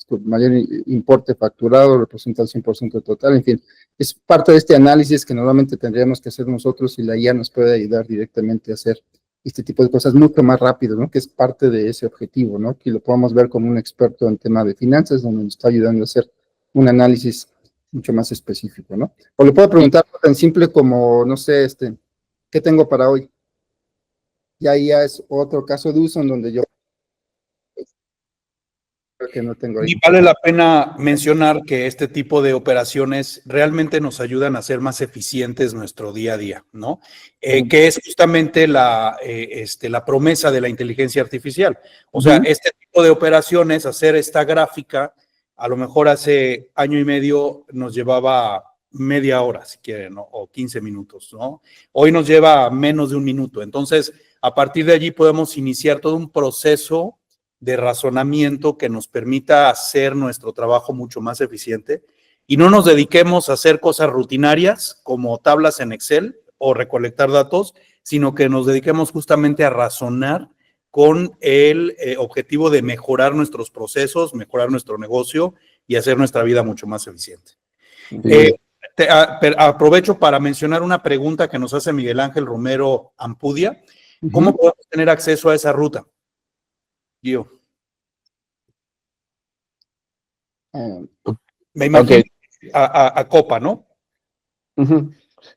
B: con mayor importe facturado, representa el 100% total, en fin, es parte de este análisis que normalmente tendríamos que hacer nosotros y la IA nos puede ayudar directamente a hacer este tipo de cosas mucho más rápido, ¿no? Que es parte de ese objetivo, ¿no? Que lo podamos ver como un experto en tema de finanzas, donde nos está ayudando a hacer un análisis mucho más específico, ¿no? O le puedo preguntar tan simple como, no sé, ¿qué tengo para hoy? Y ahí ya es otro caso de uso en donde yo creo que no tengo ahí.
C: Y vale la pena mencionar que este tipo de operaciones realmente nos ayudan a ser más eficientes nuestro día a día, ¿no? Que es justamente la promesa de la inteligencia artificial. O sea, este tipo de operaciones, hacer esta gráfica, a lo mejor hace año y medio nos llevaba media hora, si quieren, ¿no? O 15 minutos, ¿no? Hoy nos lleva menos de un minuto. Entonces, a partir de allí podemos iniciar todo un proceso de razonamiento que nos permita hacer nuestro trabajo mucho más eficiente y no nos dediquemos a hacer cosas rutinarias como tablas en Excel o recolectar datos, sino que nos dediquemos justamente a razonar con el objetivo de mejorar nuestros procesos, mejorar nuestro negocio y hacer nuestra vida mucho más eficiente. Aprovecho para mencionar una pregunta que nos hace Miguel Ángel Romero Ampudia. ¿Cómo podemos tener acceso a esa ruta? Gio. Me imagino a Copa, ¿no?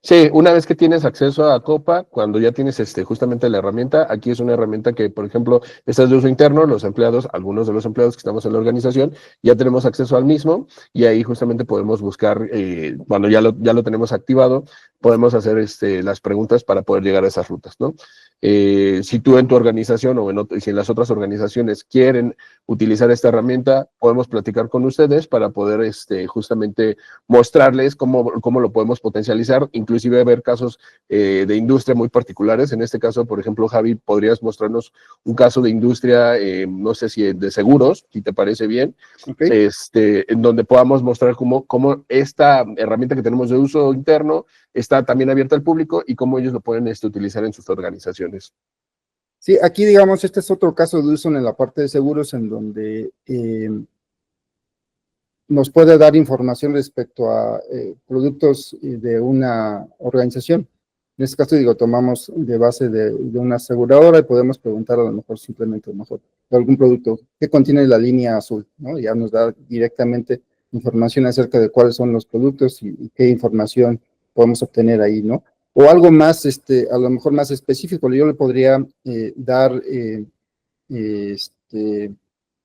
A: Sí, una vez que tienes acceso a Copa, cuando ya tienes justamente la herramienta, aquí es una herramienta que, por ejemplo, esta es de uso interno, los empleados, algunos de los empleados que estamos en la organización, ya tenemos acceso al mismo y ahí justamente podemos buscar, cuando ya lo tenemos activado, podemos hacer las preguntas para poder llegar a esas rutas, ¿no? Si tú en tu organización o si en las otras organizaciones quieren utilizar esta herramienta, podemos platicar con ustedes para poder justamente mostrarles cómo lo podemos potencializar, inclusive ver casos de industria muy particulares. En este caso, por ejemplo, Javi, podrías mostrarnos un caso de industria, no sé si de seguros, si te parece bien, en donde podamos mostrar cómo esta herramienta que tenemos de uso interno está también abierta al público y cómo ellos lo pueden utilizar en sus organizaciones.
B: Sí, aquí digamos, este es otro caso de uso en la parte de seguros en donde nos puede dar información respecto a productos de una organización. En este caso, tomamos de base de una aseguradora y podemos preguntar a lo mejor simplemente, de algún producto que contiene la línea azul, ¿no? Ya nos da directamente información acerca de cuáles son los productos y qué información podemos obtener ahí, ¿no? O algo más, a lo mejor más específico, yo le podría dar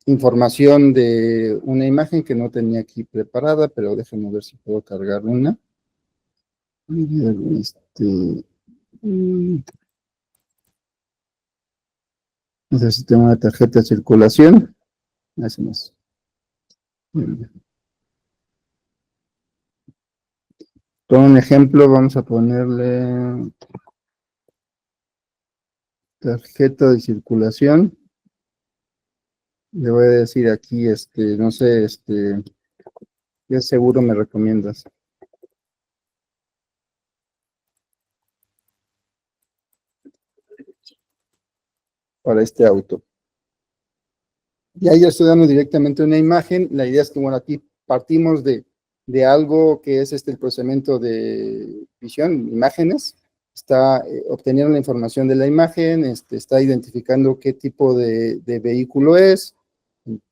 B: información de una imagen que no tenía aquí preparada, pero déjenme ver si puedo cargar una. Necesito una tarjeta de circulación. Hacemos. Con un ejemplo, vamos a ponerle tarjeta de circulación. Le voy a decir aquí, no sé, ¿qué seguro me recomiendas? Para este auto. Y ahí estoy dando directamente una imagen. La idea es que, bueno, aquí partimos de algo que es el procesamiento de visión, imágenes. Está obteniendo la información de la imagen, está identificando qué tipo de vehículo es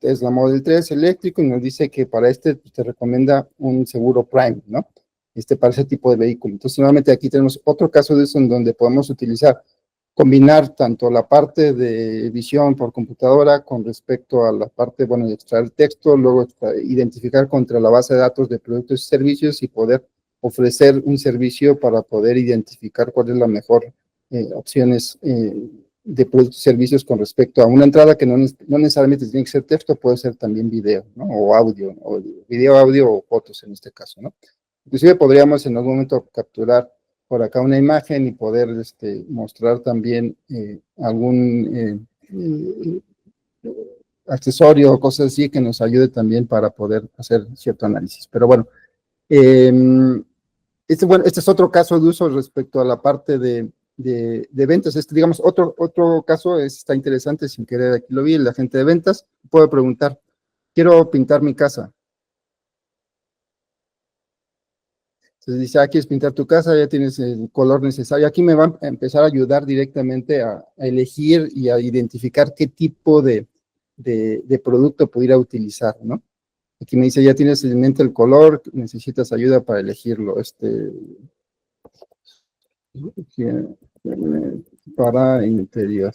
B: la Model 3 eléctrico, y nos dice que para te recomienda un seguro Prime, ¿no? Para ese tipo de vehículo. Entonces, nuevamente aquí tenemos otro caso de eso en donde podemos combinar tanto la parte de visión por computadora con respecto a la parte, bueno, de extraer texto, luego identificar contra la base de datos de productos y servicios y poder ofrecer un servicio para poder identificar cuál es la mejor opciones de productos y servicios con respecto a una entrada que no necesariamente tiene que ser texto, puede ser también video, ¿no? O audio, o video, audio o fotos en este caso, ¿no? Inclusive podríamos en algún momento capturar por acá una imagen y poder mostrar también algún accesorio o cosas así que nos ayude también para poder hacer cierto análisis. Pero bueno, bueno, este es otro caso de uso respecto a la parte de ventas. Digamos, otro caso está interesante, sin querer aquí lo vi, el agente de ventas puede preguntar, quiero pintar mi casa. Entonces dice, quieres pintar tu casa, ya tienes el color necesario. Aquí me va a empezar a ayudar directamente a elegir y a identificar qué tipo de producto pudiera utilizar, ¿no? Aquí me dice, ya tienes en mente el color, necesitas ayuda para elegirlo. Para interior,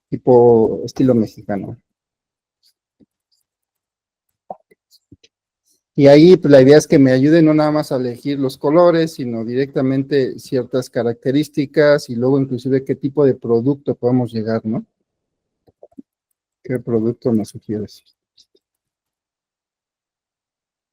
B: tipo estilo mexicano. Y ahí pues, la idea es que me ayude no nada más a elegir los colores, sino directamente ciertas características y luego inclusive qué tipo de producto podemos llegar, ¿no? ¿Qué producto me sugieres?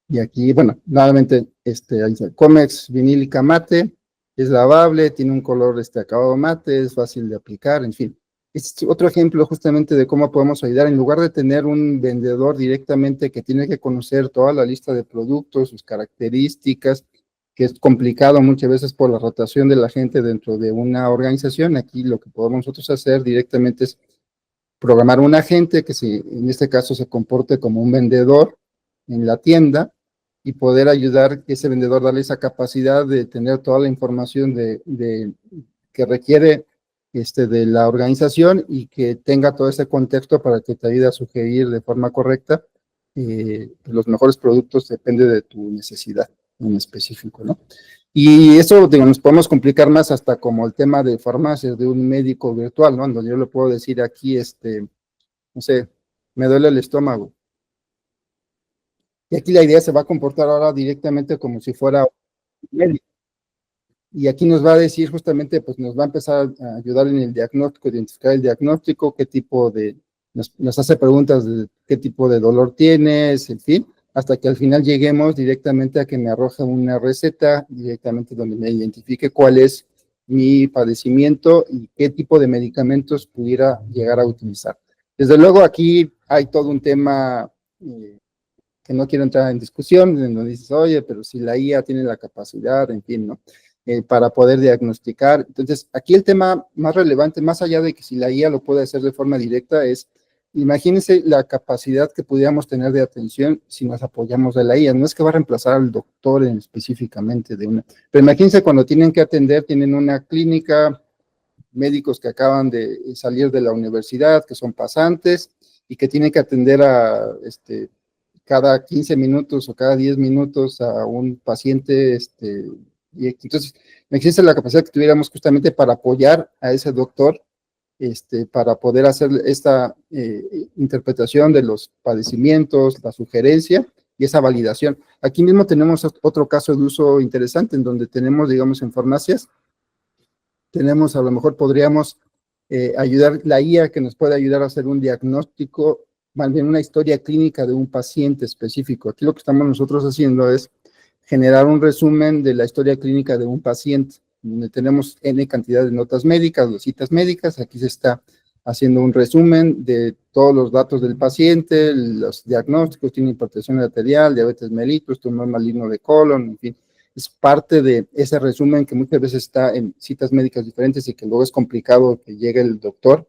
B: Y aquí, bueno, nuevamente, ahí dice, Comex vinílica mate, es lavable, tiene un color acabado mate, es fácil de aplicar, en fin. Este es otro ejemplo justamente de cómo podemos ayudar. En lugar de tener un vendedor directamente que tiene que conocer toda la lista de productos, sus características, que es complicado muchas veces por la rotación de la gente dentro de una organización, aquí lo que podemos nosotros hacer directamente es programar un agente que en este caso se comporte como un vendedor en la tienda y poder ayudar a ese vendedor, darle esa capacidad de tener toda la información que requiere de la organización y que tenga todo ese contexto para que te ayude a sugerir de forma correcta los mejores productos, depende de tu necesidad en específico, ¿no? Y eso, digo, nos podemos complicar más hasta como el tema de farmacias, de un médico virtual, ¿no? Donde yo le puedo decir aquí, no sé, me duele el estómago. Y aquí la idea se va a comportar ahora directamente como si fuera un médico. Y aquí nos va a decir justamente, pues nos va a empezar a ayudar en el diagnóstico, identificar el diagnóstico, nos hace preguntas de qué tipo de dolor tienes, en fin, hasta que al final lleguemos directamente a que me arroje una receta, directamente donde me identifique cuál es mi padecimiento y qué tipo de medicamentos pudiera llegar a utilizar. Desde luego aquí hay todo un tema que no quiero entrar en discusión, en donde dices, oye, pero si la IA tiene la capacidad, en fin, ¿no? Para poder diagnosticar. Entonces, aquí el tema más relevante, más allá de que si la IA lo puede hacer de forma directa, es, imagínense la capacidad que pudiéramos tener de atención si nos apoyamos de la IA. No es que va a reemplazar al doctor específicamente pero imagínense cuando tienen que atender, tienen una clínica, médicos que acaban de salir de la universidad, que son pasantes y que tienen que atender a cada 15 minutos o cada 10 minutos a un paciente, y entonces, imagínense la capacidad que tuviéramos justamente para apoyar a ese doctor, para poder hacer esta interpretación de los padecimientos, la sugerencia y esa validación. Aquí mismo tenemos otro caso de uso interesante en donde tenemos, digamos, en farmacias, a lo mejor podríamos ayudar, la IA que nos puede ayudar a hacer un diagnóstico, más bien una historia clínica de un paciente específico. Aquí lo que estamos nosotros haciendo es generar un resumen de la historia clínica de un paciente, donde tenemos N cantidad de notas médicas, de citas médicas, aquí se está haciendo un resumen de todos los datos del paciente, los diagnósticos, tiene hipertensión arterial, diabetes mellitus, tumor maligno de colon, en fin, es parte de ese resumen que muchas veces está en citas médicas diferentes y que luego es complicado que llegue el doctor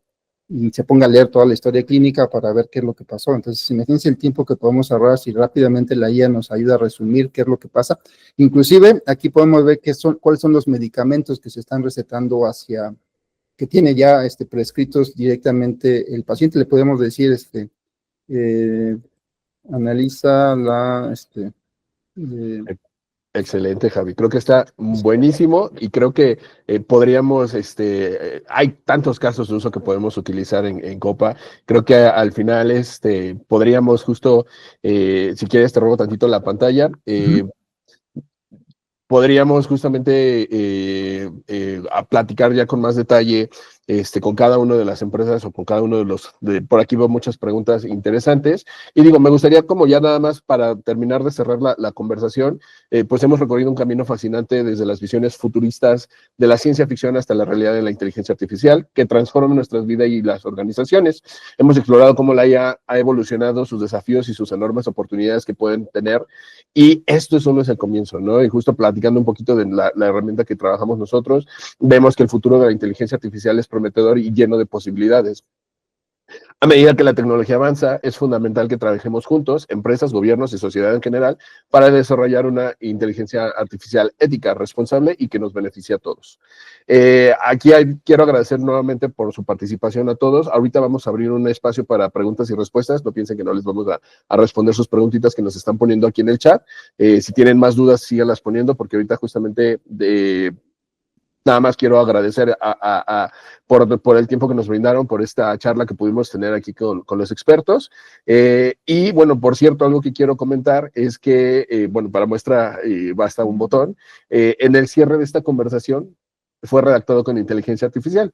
B: y se ponga a leer toda la historia clínica para ver qué es lo que pasó. Entonces, imagínense el tiempo que podemos ahorrar si rápidamente la IA nos ayuda a resumir qué es lo que pasa. Inclusive, aquí podemos ver cuáles son los medicamentos que se están recetando que tiene ya prescritos directamente el paciente. Le podemos decir, analiza
A: Excelente, Javi. Creo que está buenísimo y creo que podríamos, hay tantos casos de uso que podemos utilizar en Copa. Creo que al final, podríamos justo, si quieres te robo tantito la pantalla, podríamos justamente a platicar ya con más detalle con cada una de las empresas o con cada uno de por aquí veo muchas preguntas interesantes. Y digo, me gustaría como ya nada más para terminar de cerrar la conversación, pues hemos recorrido un camino fascinante desde las visiones futuristas de la ciencia ficción hasta la realidad de la inteligencia artificial, que transforma nuestras vidas y las organizaciones. Hemos explorado cómo la IA ha evolucionado, sus desafíos y sus enormes oportunidades que pueden tener. Y esto solo es el comienzo, ¿no? Y justo platicando un poquito de la herramienta que trabajamos nosotros, vemos que el futuro de la inteligencia artificial es prometedor y lleno de posibilidades. A medida que la tecnología avanza, es fundamental que trabajemos juntos, empresas, gobiernos y sociedad en general, para desarrollar una inteligencia artificial ética, responsable y que nos beneficie a todos. Quiero agradecer nuevamente por su participación a todos. Ahorita vamos a abrir un espacio para preguntas y respuestas. No piensen que no les vamos a responder sus preguntitas que nos están poniendo aquí en el chat. Si tienen más dudas, síganlas poniendo, porque ahorita justamente nada más quiero agradecer por el tiempo que nos brindaron, por esta charla que pudimos tener aquí con los expertos. Y bueno, por cierto, algo que quiero comentar es que, bueno, para muestra basta un botón. En el cierre de esta conversación fue redactado con inteligencia artificial.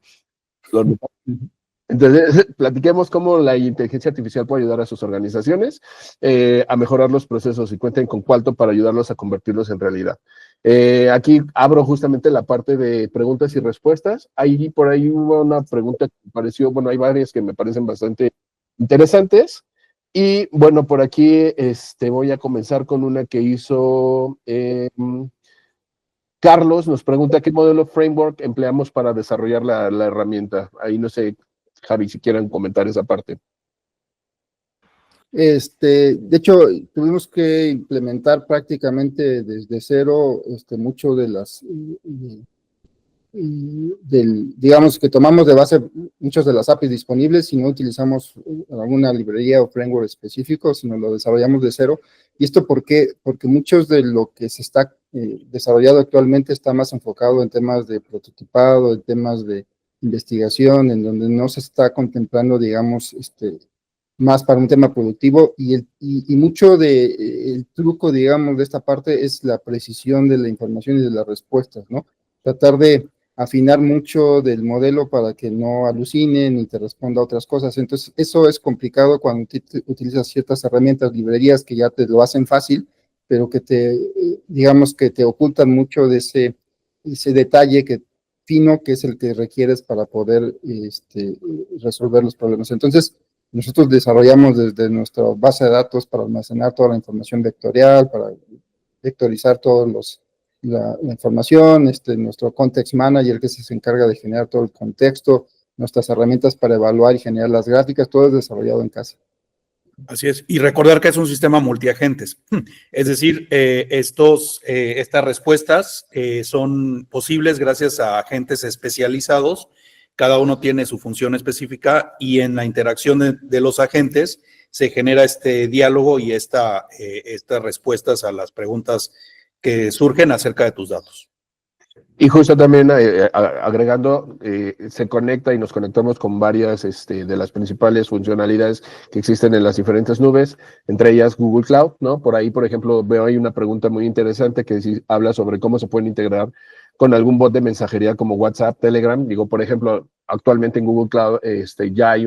A: Entonces, platiquemos cómo la inteligencia artificial puede ayudar a sus organizaciones a mejorar los procesos y cuenten con Qualto para ayudarlos a convertirlos en realidad. Aquí abro justamente la parte de preguntas y respuestas. Ahí por ahí hubo una pregunta que me pareció, bueno, hay varias que me parecen bastante interesantes. Y bueno, por aquí voy a comenzar con una que hizo Carlos. Nos pregunta qué modelo framework empleamos para desarrollar la herramienta. Ahí no sé, Javi, si quieran comentar esa parte.
B: De hecho, tuvimos que implementar prácticamente desde cero mucho de digamos que tomamos de base muchas de las APIs disponibles y no utilizamos alguna librería o framework específico, sino lo desarrollamos de cero. ¿Y esto por qué? Porque muchos de lo que se está desarrollado actualmente está más enfocado en temas de prototipado, en temas de investigación, en donde no se está contemplando, digamos, más para un tema productivo, y mucho el truco, digamos, de esta parte es la precisión de la información y de las respuestas, ¿no? Tratar de afinar mucho del modelo para que no alucine ni te responda a otras cosas. Entonces, eso es complicado cuando utilizas ciertas herramientas, librerías que ya te lo hacen fácil, pero que digamos, que te ocultan mucho de ese detalle fino que es el que requieres para poder resolver los problemas. Entonces, nosotros desarrollamos desde nuestra base de datos para almacenar toda la información vectorial, para vectorizar todos la información, nuestro Context Manager, que se encarga de generar todo el contexto, nuestras herramientas para evaluar y generar las gráficas, todo es desarrollado en casa.
C: Así es, y recordar que es un sistema multiagentes, es decir, estas respuestas son posibles gracias a agentes especializados. Cada uno tiene su función específica y en la interacción de los agentes se genera este diálogo y estas respuestas a las preguntas que surgen acerca de tus datos.
A: Y justo también agregando, se conecta y nos conectamos con varias de las principales funcionalidades que existen en las diferentes nubes, entre ellas Google Cloud, ¿no? Por ahí, por ejemplo, veo ahí una pregunta muy interesante que habla sobre cómo se pueden integrar con algún bot de mensajería como WhatsApp, Telegram. Digo, por ejemplo, actualmente en Google Cloud ya hay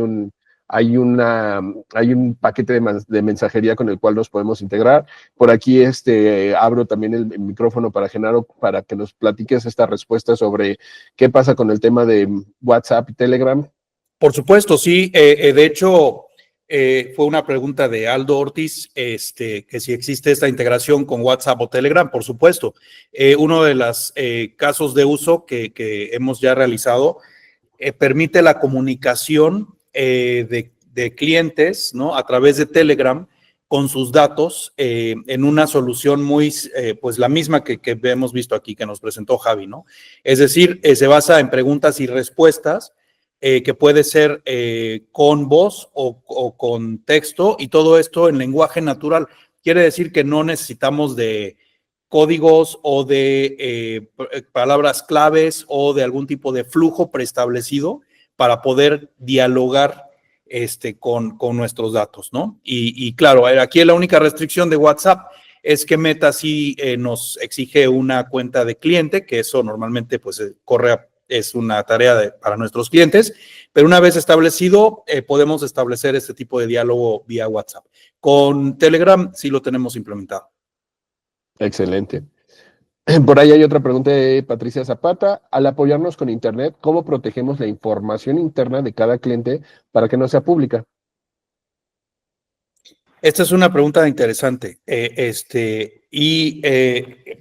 A: un paquete de mensajería con el cual nos podemos integrar. Por aquí abro también el micrófono para Genaro, para que nos platiques esta respuesta sobre qué pasa con el tema de WhatsApp y Telegram.
C: Por supuesto, sí. De hecho, fue una pregunta de Aldo Ortiz, que si existe esta integración con WhatsApp o Telegram. Por supuesto. Uno de los casos de uso que hemos ya realizado permite la comunicación de clientes, ¿no? A través de Telegram con sus datos en una solución muy, pues la misma que hemos visto aquí, que nos presentó Javi, ¿no? Es decir, se basa en preguntas y respuestas que puede ser con voz o con texto, y todo esto en lenguaje natural. Quiere decir que no necesitamos de códigos o de palabras claves o de algún tipo de flujo preestablecido para poder dialogar con nuestros datos, ¿no? Y claro, aquí la única restricción de WhatsApp es que Meta sí nos exige una cuenta de cliente, que eso normalmente pues corre es una tarea para nuestros clientes, pero una vez establecido, podemos establecer este tipo de diálogo vía WhatsApp. Con Telegram sí lo tenemos implementado.
A: Excelente. Por ahí hay otra pregunta de Patricia Zapata. Al apoyarnos con Internet, ¿cómo protegemos la información interna de cada cliente para que no sea pública?
C: Esta es una pregunta interesante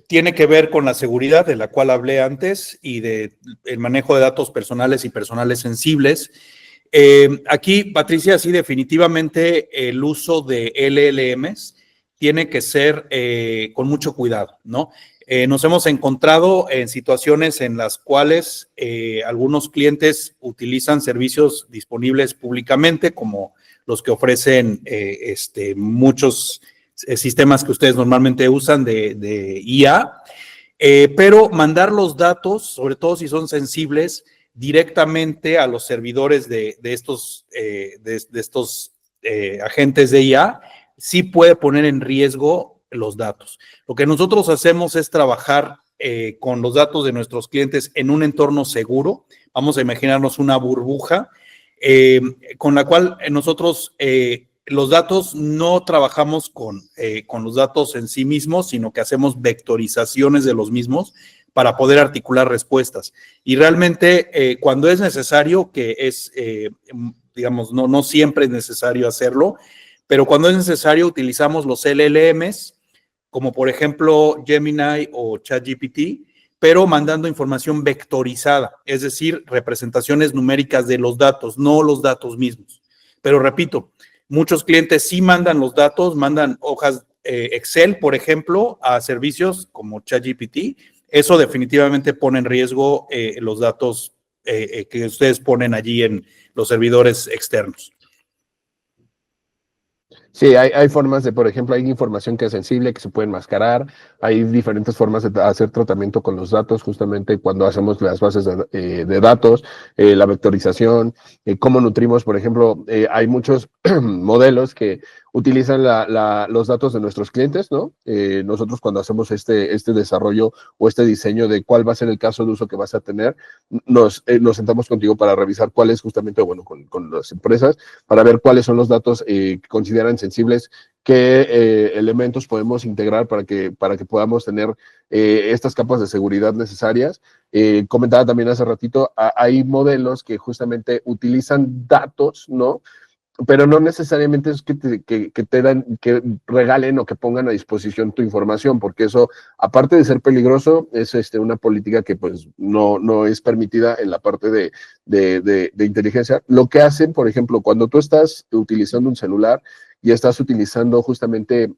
C: tiene que ver con la seguridad de la cual hablé antes y de el manejo de datos personales y personales sensibles. Aquí, Patricia, sí, definitivamente el uso de LLMs tiene que ser con mucho cuidado, ¿no? Nos hemos encontrado en situaciones en las cuales algunos clientes utilizan servicios disponibles públicamente, como los que ofrecen muchos sistemas que ustedes normalmente usan de IA, pero mandar los datos, sobre todo si son sensibles, directamente a los servidores de estos agentes de IA, sí puede poner en riesgo los datos. Lo que nosotros hacemos es trabajar con los datos de nuestros clientes en un entorno seguro. Vamos a imaginarnos una burbuja con la cual nosotros los datos no trabajamos con los datos en sí mismos, sino que hacemos vectorizaciones de los mismos para poder articular respuestas. Y realmente cuando es necesario, que es, digamos, no siempre es necesario hacerlo, pero cuando es necesario utilizamos los LLMs, como por ejemplo Gemini o ChatGPT, pero mandando información vectorizada, es decir, representaciones numéricas de los datos, no los datos mismos. Pero repito, muchos clientes sí mandan los datos, mandan hojas Excel, por ejemplo, a servicios como ChatGPT. Eso definitivamente pone en riesgo los datos que ustedes ponen allí en los servidores externos.
A: Sí, hay formas de, por ejemplo, hay información que es sensible, que se puede enmascarar, hay diferentes formas de hacer tratamiento con los datos, justamente cuando hacemos las bases de datos, la vectorización, cómo nutrimos, por ejemplo, hay muchos modelos que utilizan los datos de nuestros clientes, ¿no? Nosotros cuando hacemos este desarrollo o este diseño de cuál va a ser el caso de uso que vas a tener, nos sentamos contigo para revisar cuál es justamente, bueno, con las empresas, para ver cuáles son los datos que consideran sensibles, qué elementos podemos integrar para que podamos tener estas capas de seguridad necesarias. Comentaba también hace ratito, hay modelos que justamente utilizan datos, ¿no? Pero no necesariamente es que te dan, que regalen o que pongan a disposición tu información, porque eso, aparte de ser peligroso, es una política que pues no es permitida en la parte de inteligencia. Lo que hacen, por ejemplo, cuando tú estás utilizando un celular y estás utilizando justamente,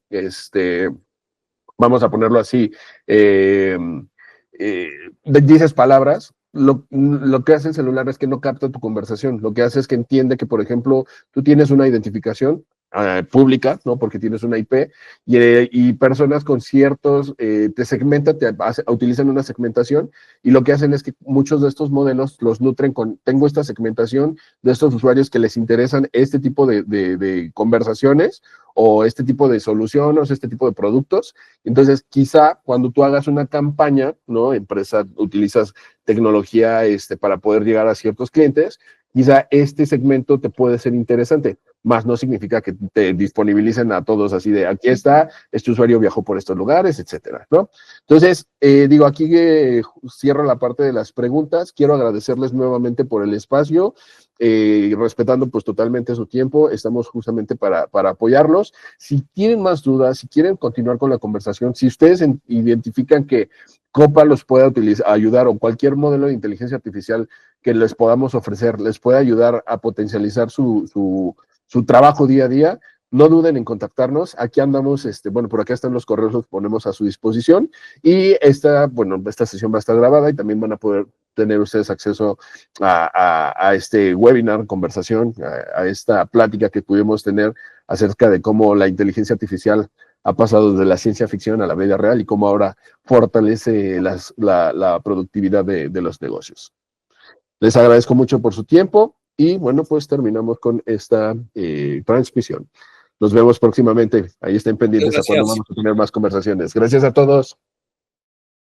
A: vamos a ponerlo así, dices palabras, lo que hace el celular es que no capta tu conversación, lo que hace es que entiende que, por ejemplo, tú tienes una identificación pública, ¿no? Porque tienes una IP y personas con ciertos, te segmentan, utilizan una segmentación y lo que hacen es que muchos de estos modelos los nutren con, tengo esta segmentación de estos usuarios que les interesan este tipo de conversaciones o este tipo de soluciones, este tipo de productos. Entonces, quizá cuando tú hagas una campaña, ¿no? Empresa, utilizas tecnología para poder llegar a ciertos clientes, quizá este segmento te puede ser interesante, más no significa que te disponibilicen a todos así de aquí está, este usuario viajó por estos lugares, etcétera, ¿no? Entonces, digo, aquí cierro la parte de las preguntas. Quiero agradecerles nuevamente por el espacio, respetando pues totalmente su tiempo. Estamos justamente para apoyarlos. Si tienen más dudas, si quieren continuar con la conversación, si ustedes identifican que Copa los pueda ayudar o cualquier modelo de inteligencia artificial que les podamos ofrecer, les puede ayudar a potencializar su trabajo día a día, no duden en contactarnos. Aquí andamos, bueno, por acá están los correos, los ponemos a su disposición. Y esta sesión va a estar grabada y también van a poder tener ustedes acceso a este webinar, conversación, a esta plática que pudimos tener acerca de cómo la inteligencia artificial ha pasado de la ciencia ficción a la vida real y cómo ahora fortalece la productividad de los negocios. Les agradezco mucho por su tiempo y bueno, pues terminamos con esta transmisión. Nos vemos próximamente. Ahí estén pendientes a cuando vamos a tener más conversaciones. Gracias a todos.